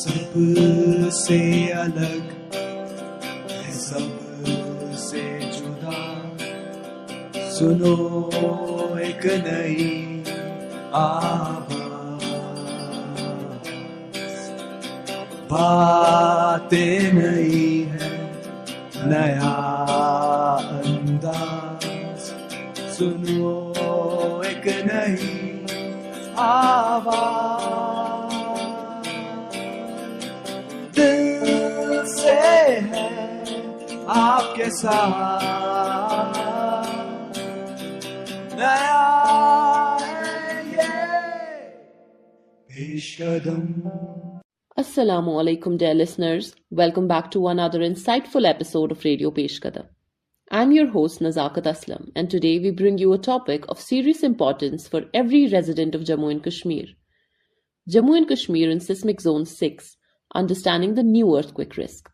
سب سے الگ ہے سب سے جدا، سنو ایک نئی آواز، باتیں نئی ہے نیا انداز، سنو ایک نئی آواز، دل سے ہے آپ کے ساتھ نیا ہے یہ پیش قدم۔ Assalamu alaikum, dear listeners. Welcome back to another insightful episode of Radio Pesh Qadam. I'm your host Nazakat Aslam, and today we bring you a topic of serious importance for every resident of Jammu and Kashmir. Jammu and Kashmir in Seismic Zone 6, understanding the new earthquake risk.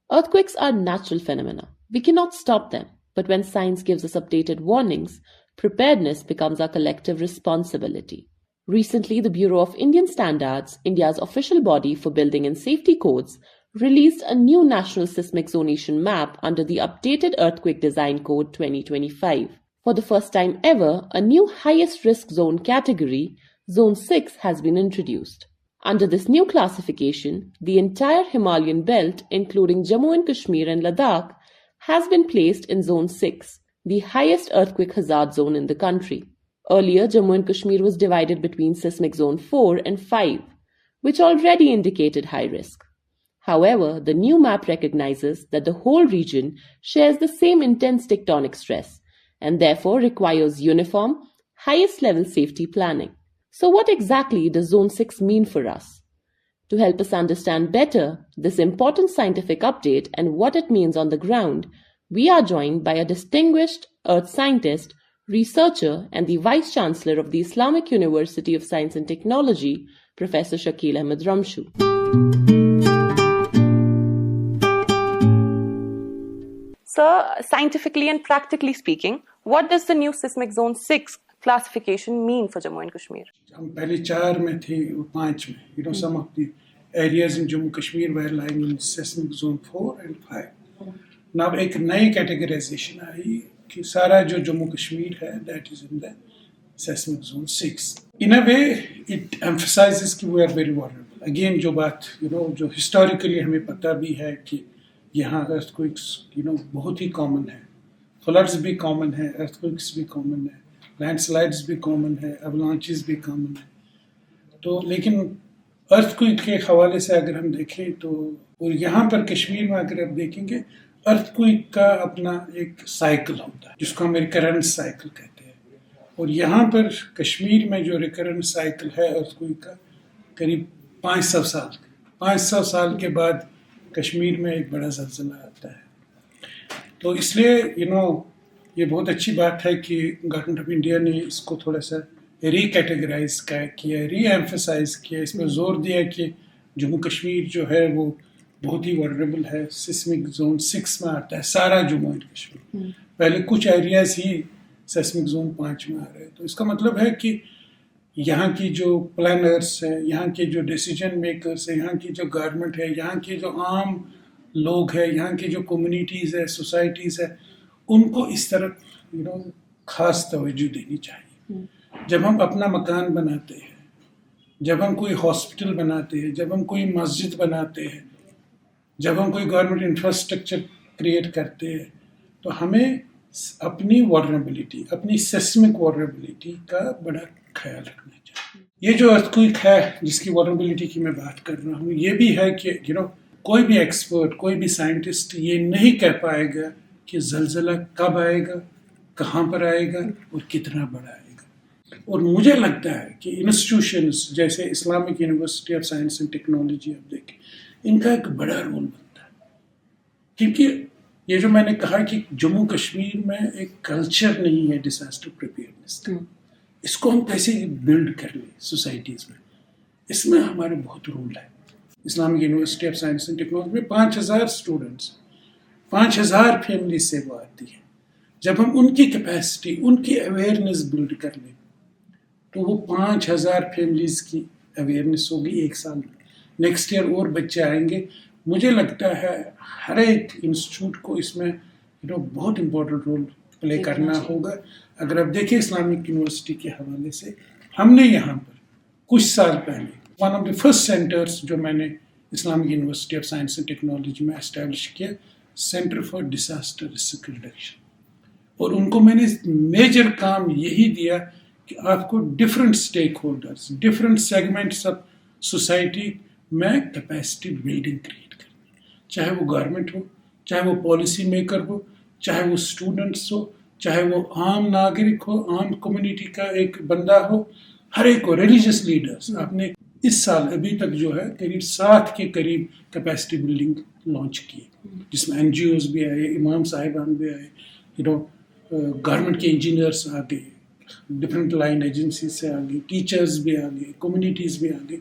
Earthquakes are natural phenomena. We cannot stop them, but when science gives us updated warnings, preparedness becomes our collective responsibility. Recently, the Bureau of Indian Standards, India's official body for building and safety codes, released a new national seismic zonation map under the updated Earthquake Design Code 2025. For the first time ever, a new highest risk zone category, Zone 6, has been introduced. Under this new classification, the entire Himalayan belt, including Jammu and Kashmir and Ladakh, has been placed in Zone 6, the highest earthquake hazard zone in the country. Earlier, Jammu and Kashmir was divided between Seismic Zone 4 and 5, which already indicated high risk. However, the new map recognizes that the whole region shares the same intense tectonic stress and therefore requires uniform, highest level safety planning. So what exactly does Zone 6 mean for us? To help us understand better this important scientific update and what it means on the ground, we are joined by a distinguished earth scientist, researcher and the Vice Chancellor of the Islamic University of Science and Technology, Professor Shakeel Ahmed Ramshu. Sir, scientifically and practically speaking, what does the new Seismic Zone 6 classification mean for Jammu and Kashmir? ہم پہلے 4 میں تھے 5 میں. Some of the areas in Jammu Kashmir were lying in seismic zone 4 and 5. Now ایک نئی categorization آئی کہ سارا جو جموں کشمیر ہے that is in the seismic zone 6. In a way it emphasizes کہ we are very vulnerable. Again جو بات جو historically ہمیں پتہ بھی ہے کہ یہاں earthquakes بہت ہی common ہے, floods بھی common ہے, earthquakes بھی common ہے, landslides بھی common ہے, avalanches بھی common ہے. تو لیکن earthquake کے حوالے سے اگر ہم دیکھیں تو اور یہاں پر کشمیر میں اگر آپ دیکھیں گے ارتھکوئک کا اپنا ایک سائیکل ہوتا ہے جس کو ہم ریکرنٹ سائیکل کہتے ہیں, اور یہاں پر کشمیر میں جو ریکرنٹ سائیکل ہے ارتھکوئک کا قریب 500 سال کے بعد کشمیر میں ایک بڑا زلزلہ آتا ہے. تو اس لیے یہ بہت اچھی بات ہے کہ گورنمنٹ آف انڈیا نے اس کو تھوڑا سا ری کیٹیگرائز کیا, ری ایمفسائز کیا, اس میں زور دیا کہ جموں کشمیر جو ہے وہ بہت ہی ورنریبل ہے, سیسمک زون 6 میں آتا ہے سارا جموں اینڈ کشمیر. پہلے کچھ ایریاز ہی سیسمک زون 5 میں آ رہے ہیں. تو اس کا مطلب ہے کہ یہاں کی جو پلانرز ہیں, یہاں کے جو ڈیسیجن میکرز ہیں, یہاں کی جو گورنمنٹ ہے, یہاں کے جو عام لوگ ہیں, یہاں کی جو کمیونٹیز ہے, سوسائٹیز ہے, ان کو اس طرف خاص توجہ دینی چاہیے. جب ہم اپنا مکان بناتے ہیں, جب ہم کوئی ہاسپٹل بناتے ہیں, جب ہم کوئی مسجد بناتے ہیں, جب ہم کوئی گورنمنٹ انفراسٹرکچر کریٹ کرتے ہیں, تو ہمیں اپنی وارنیبلٹی, اپنی سیسمک وارنیبلٹی کا بڑا خیال رکھنا چاہیے. یہ جو ارتھکوئک ہے جس کی وارنیبلٹی کی میں بات کر رہا ہوں, یہ بھی ہے کہ کوئی بھی ایکسپرٹ, کوئی بھی سائنٹسٹ یہ نہیں کہہ پائے گا کہ زلزلہ کب آئے گا, کہاں پر آئے گا اور کتنا بڑا آئے گا. اور مجھے لگتا ہے کہ انسٹیٹیوشنز جیسے Islamic university of science and technology آپ دیکھیں, ان کا ایک بڑا رول بنتا ہے. کیونکہ یہ جو میں نے کہا کہ جموں کشمیر میں ایک کلچر نہیں ہے ڈیزاسٹر پریپیئرنس کا, اس کو ہم کیسے بلڈ کر لیں سوسائٹیز میں, اس میں ہمارے بہت رول ہے. Islamic university of science and technology میں 5000 اسٹوڈنٹس, 5000 فیملی سے وہ آتی ہے. جب ہم ان کی کیپیسٹی, ان کی اویئرنیس بلڈ کر لیں تو وہ 5000 فیملیز کی اویئرنیس ہوگی ایک سال میں. نیکسٹ ایئر اور بچے آئیں گے. مجھے لگتا ہے ہر ایک انسٹیٹیوٹ کو اس میں بہت امپورٹنٹ رول پلے کرنا ہوگا. اگر آپ دیکھیں اسلامک یونیورسٹی کے حوالے سے, ہم نے یہاں پر کچھ سال پہلے one of the first centres جو میں نے Islamic university of science and technology میں اسٹیبلش کیا, centre for disaster risk reduction. اور ان کو میں نے میجر کام یہی دیا کہ آپ کو different stake holders, different segments of society میں کیپیسٹی بلڈنگ کریٹ کرنی, چاہے وہ گورنمنٹ ہو, چاہے وہ پالیسی میکر ہو, چاہے وہ اسٹوڈنٹس ہو, چاہے وہ عام ناگرک ہو, عام کمیونٹی کا ایک بندہ ہو, ہر ایک کو, ریلیجیس لیڈرز. آپ نے اس سال ابھی تک جو ہے قریب 7 کے قریب کیپیسٹی بلڈنگ لانچ کی, جس میں NGOs بھی آئے, امام صاحبان بھی آئے, گورنمنٹ کے انجینئرس آ گئے, ڈفرینٹ لائن ایجنسیز سے آ گئی, ٹیچرز بھی آ گئے, کمیونٹیز بھی آ گئی,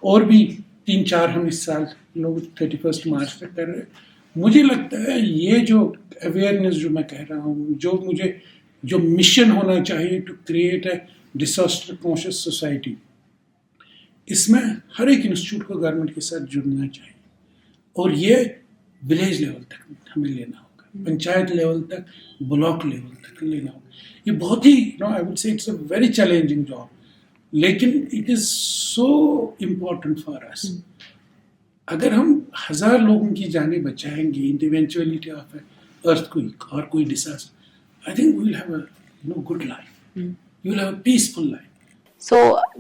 اور بھی 3-4 ہم اس سال لوگ 31 مارچ تک کر رہے ہیں. مجھے لگتا ہے یہ جو اویئرنیس جو میں کہہ رہا ہوں, جو مشن ہونا چاہیے to create a disaster conscious society, اس میں ہر ایک انسٹیٹیوٹ کو گورنمنٹ کے ساتھ جڑنا چاہیے, اور یہ ولیج لیول تک ہمیں لینا ہوگا, پنچایت لیول تک, بلاک لیول تک لینا ہوگا. یہ بہت ہی I would say it's a very challenging job, لیکن it is so important for us. اگر ہم 1000 لوگوں کی جانیں بچائیں گے ان دی ایونچوئلٹی آف اے ارتھکویک اور کوئی disaster, I think we will have a good life, you will have a peaceful life. So,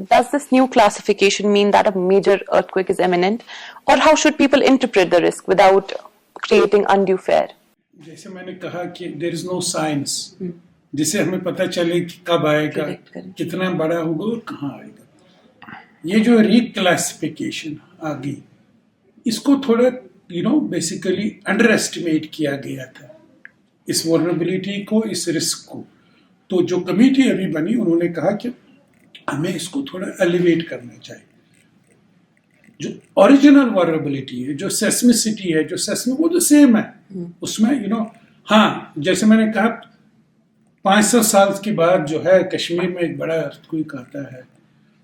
does this new classification mean that a major earthquake is imminent? Or how should people interpret the risk without creating undue fear? جیسے میں نے کہا کہ there is no science جسے ہمیں پتہ چلے کہ کب آئے گا, کتنا بڑا ہوگا اور کہاں آئے گا. یہ جو ریکلاسیفیکیشن آ گئی, اس کو تھوڑا بیسیکلی انڈر ایسٹیمیٹ کیا گیا تھا, اس vulnerability کو, اس رسک کو. تو جو کمیٹی ابھی بنی, انہوں نے کہا کہ ہمیں اس کو تھوڑا ایلیویٹ کرنا چاہیے. جو اوریجنل واربلٹی ہے, جو سیسمسٹی ہے, جو سیسمک, وہ تو سیم ہے. اس میں ہاں جیسے میں نے کہا 500 سال کے بعد جو ہے کشمیر میں ایک بڑا ارتھکویک آتا ہے,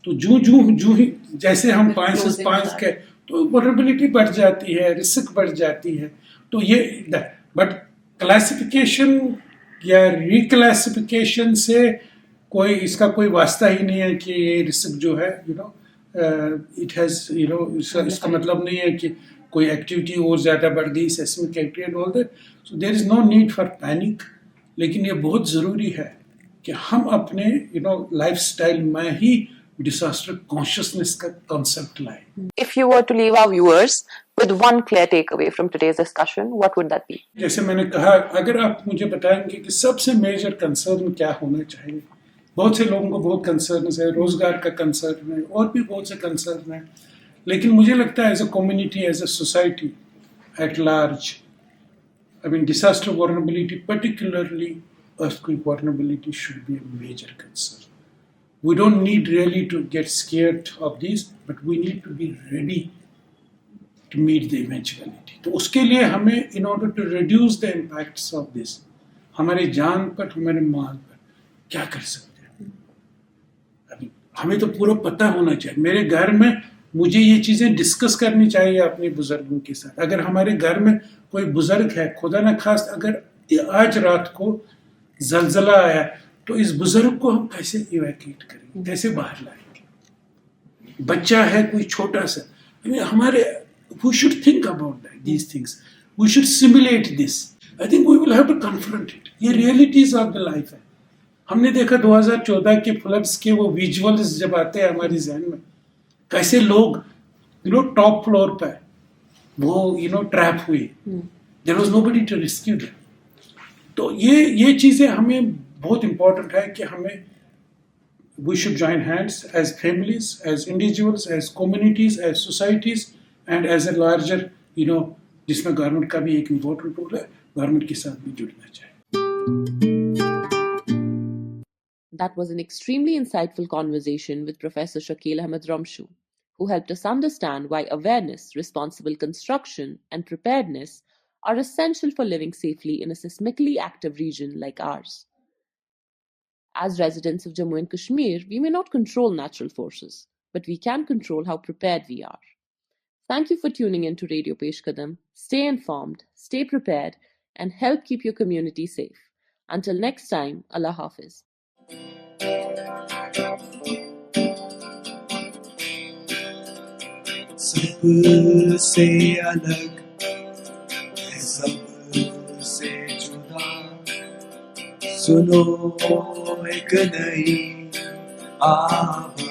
تو جو ہی جیسے ہم 5 کے تو واربلٹی بڑھ جاتی ہے, رسک بڑھ جاتی ہے. تو یہ بٹ کلاسیفیکیشن یا ریکلاسیفیکیشن سے اس کا کوئی واسطہ ہی نہیں ہے کہ یہ رسک جو ہے اٹ ہیز اس کا مطلب نہیں ہے کہ کوئی ایکٹیویٹی اور زیادہ بڑھ گئی, seismic activity and all that. So there is no need for panic. لیکن یہ بہت ضروری ہے کہ ہم اپنے لائف اسٹائل میں ہی ڈیزاسٹر کانشیسنیس کا کنسپٹ لائیں. If you were to leave our viewers with one clear takeaway from today's discussion, what would that be? جیسے میں نے کہا, اگر آپ مجھے بتائیں گے کہ سب سے میجر کنسرن کیا ہونا چاہیے, بہت سے لوگوں کو بہت کنسرنز ہے, روزگار کا کنسرن ہے, اور بھی بہت سے کنسرن ہیں, لیکن مجھے لگتا ہے as a community, as a society at large, I mean disaster vulnerability, particularly earthquake vulnerability, should be a major concern. We don't need really to get scared of these, but we need to be ready to meet the eventuality. تو اس کے لیے ہمیں in order to reduce the impacts of this, ہمارے جان پر, ہمارے مال پر کیا کر سکتے ہیں, ہمیں تو پورا پتہ ہونا چاہیے. میرے گھر میں مجھے یہ چیزیں ڈسکس کرنی چاہیے اپنے بزرگوں کے ساتھ. اگر ہمارے گھر میں کوئی بزرگ ہے, خدا نہ خواست اگر آج رات کو زلزلہ آیا, تو اس بزرگ کو ہم کیسے ایویکیٹ کریں, کیسے باہر لائیں گے. بچہ ہے کوئی چھوٹا سا, ہمارے we should think about that, these things. We should simulate this. I think we will have to confront it. یہ realities of the life ہے. ہم نے دیکھا 2014 کے فلڈس کے وہ ویژولز جب آتے ہیں ہماری ذہن میں, کیسے لوگ ٹاپ فلور پہ وہ ٹریپ ہوئے, there was nobody to rescue them. تو یہ چیزیں ہمیں بہت امپورٹنٹ ہے کہ ہمیں we should join hands as families, as individuals, as communities, as societies and as a larger جس میں گورنمنٹ کا بھی ایک امپورٹنٹ رول ہے, گورنمنٹ کے ساتھ بھی جڑنا چاہیے. That was an extremely insightful conversation with Professor Shakeel Ahmed Ramshu, who helped us understand why awareness, responsible construction, and preparedness are essential for living safely in a seismically active region like ours. As residents of Jammu and Kashmir, we may not control natural forces, but we can control how prepared we are. Thank you for tuning in to Radio Pesh Kadam. Stay informed, stay prepared, and help keep your community safe. Until next time, Allah Hafiz. سب سے الگ ہے سب سے جدا، سنو ایک نئی آواز،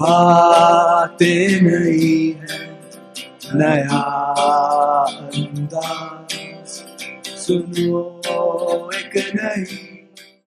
باتیں نئی ہے نیا انداز، سنو ایک نئی